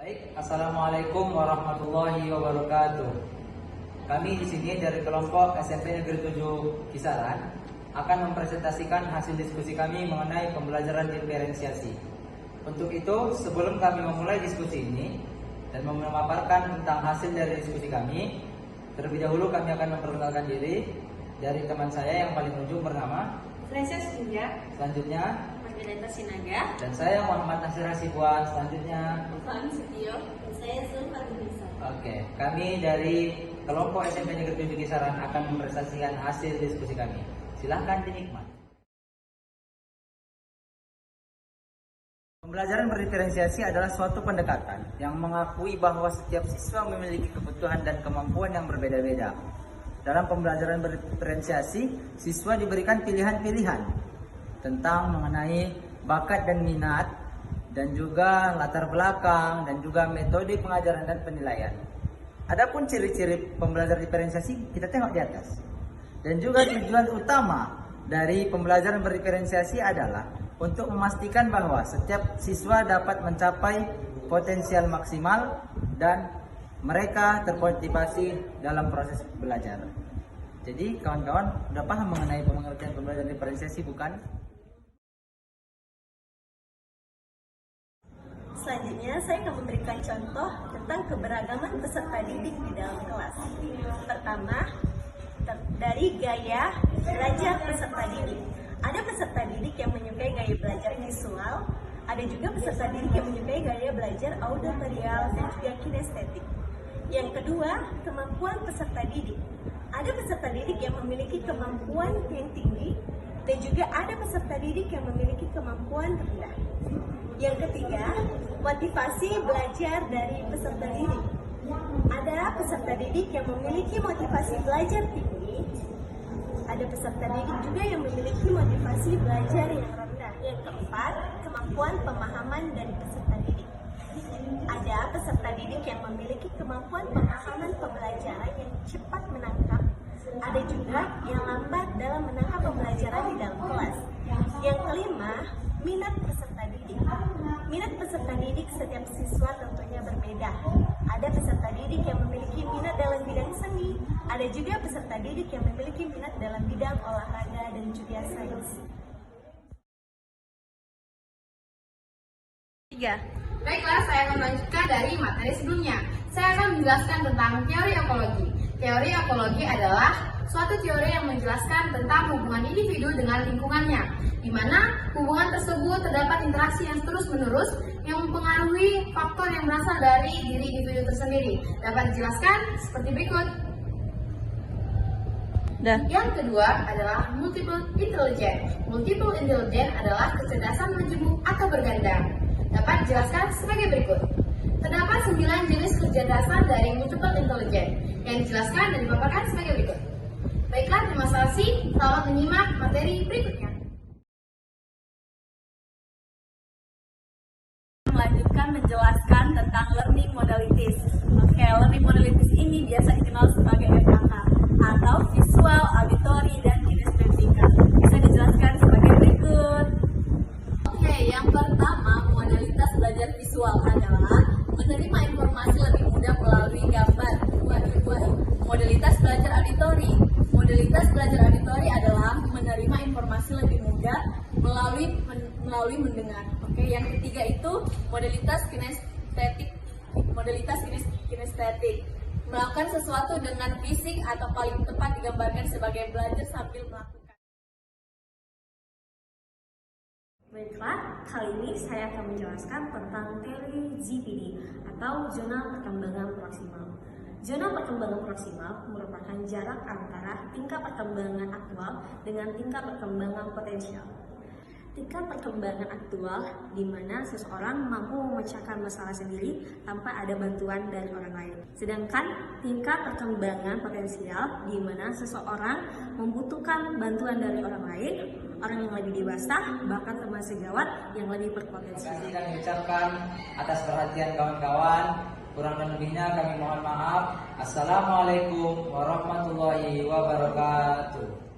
Baik, Assalamualaikum warahmatullahi wabarakatuh. Kami di sini dari kelompok SMP Negeri 7 Kisaran akan mempresentasikan hasil diskusi kami mengenai pembelajaran diferensiasi. Untuk itu, sebelum kami memulai diskusi ini dan memaparkan tentang hasil dari diskusi kami, terlebih dahulu kami akan memperkenalkan diri dari teman saya yang paling ujung bernama Frances Inja, selanjutnya, Margareta Sinaga, dan saya Muhammad Nasir Hasibuan selanjutnya. Fahmi Setio, dan saya Zulfa Nisa. Oke, kami dari kelompok SMP Negeri 7 Kisaran akan mempresentasikan hasil diskusi kami. Silahkan dinikmati. Pembelajaran berdiferensiasi adalah suatu pendekatan yang mengakui bahwa setiap siswa memiliki kebutuhan dan kemampuan yang berbeda-beda. Dalam pembelajaran berdiferensiasi, siswa diberikan pilihan-pilihan tentang mengenai bakat dan minat, dan juga latar belakang, dan juga metode pengajaran dan penilaian. Adapun ciri-ciri pembelajaran diferensiasi kita tengok di atas. Dan juga tujuan utama dari pembelajaran berdiferensiasi adalah untuk memastikan bahwa setiap siswa dapat mencapai potensial maksimal dan mereka termotivasi dalam proses belajar. Jadi kawan-kawan udah paham mengenai pengertian pembelajaran diferensiasi bukan? Selanjutnya, saya akan memberikan contoh tentang keberagaman peserta didik di dalam kelas. Pertama, dari gaya belajar peserta didik. Ada peserta didik yang menyukai gaya belajar visual, ada juga peserta didik yang menyukai gaya belajar auditorial dan juga kinestetik. Yang kedua, kemampuan peserta didik. Ada peserta didik yang memiliki kemampuan yang tinggi, dan juga ada peserta didik yang memiliki kemampuan rendah. Yang ketiga, motivasi belajar dari peserta didik. Ada peserta didik yang memiliki motivasi belajar tinggi, ada peserta didik juga yang memiliki motivasi belajar yang rendah. Yang keempat, kemampuan pemahaman dari peserta didik. Ada peserta didik yang memiliki kemampuan pemahaman pembelajaran yang cepat menangkap, ada juga yang lambat dalam menangkap pembelajaran di dalam kelas. Yang kelima, minat peserta didik. Minat peserta didik setiap siswa tentunya berbeda. Ada peserta didik yang memiliki minat dalam bidang seni, ada juga peserta didik yang memiliki minat dalam bidang olahraga dan juga sains. 3. Baiklah, saya akan melanjutkan dari materi sebelumnya. Saya akan menjelaskan tentang teori ekologi. Teori ekologi adalah suatu teori yang menjelaskan tentang hubungan individu dengan lingkungannya, di mana hubungan tersebut terdapat interaksi yang terus-menerus yang mempengaruhi faktor yang berasal dari diri individu tersendiri. Dapat dijelaskan seperti berikut. Yang kedua adalah multiple intelligence. Multiple intelligence adalah kecerdasan menjemuk atau berganda. Dapat dijelaskan sebagai berikut. Terdapat 9 jenis kecerdasan dari multiple intelligence yang dijelaskan dan dipaparkan sebagai berikut. Baiklah, terima kasih. Selamat menyimak materi berikutnya. Melanjutkan menjelaskan tentang learning modalities. Oke, learning modalities ini biasa dikenal sebagai FAK atau visual, auditory, dan kinestetika. Bisa dijelaskan sebagai berikut. Oke, yang pertama, modalitas belajar visual adalah menerima informasi lebih mudah melalui gambar. Modalitas belajar auditori. Modalitas belajar auditori adalah menerima informasi lebih mudah melalui mendengar. Oke, yang ketiga itu modalitas kinestetik. Modalitas kinestetik melakukan sesuatu dengan fisik atau paling tepat digambarkan sebagai belajar sambil melakukan. Baiklah, kali ini saya akan menjelaskan tentang teori ZPD atau zona perkembangan proksimal. Zona perkembangan proksimal merupakan jarak antara tingkat perkembangan aktual dengan tingkat perkembangan potensial. Tingkat perkembangan aktual di mana seseorang mampu memecahkan masalah sendiri tanpa ada bantuan dari orang lain. Sedangkan tingkat perkembangan potensial di mana seseorang membutuhkan bantuan dari orang lain, orang yang lebih dewasa, bahkan teman sejawat yang lebih berpotensi. Terima kasih kami ucapkan atas perhatian kawan-kawan. Kurang dan lebihnya kami mohon maaf. Assalamualaikum warahmatullahi wabarakatuh.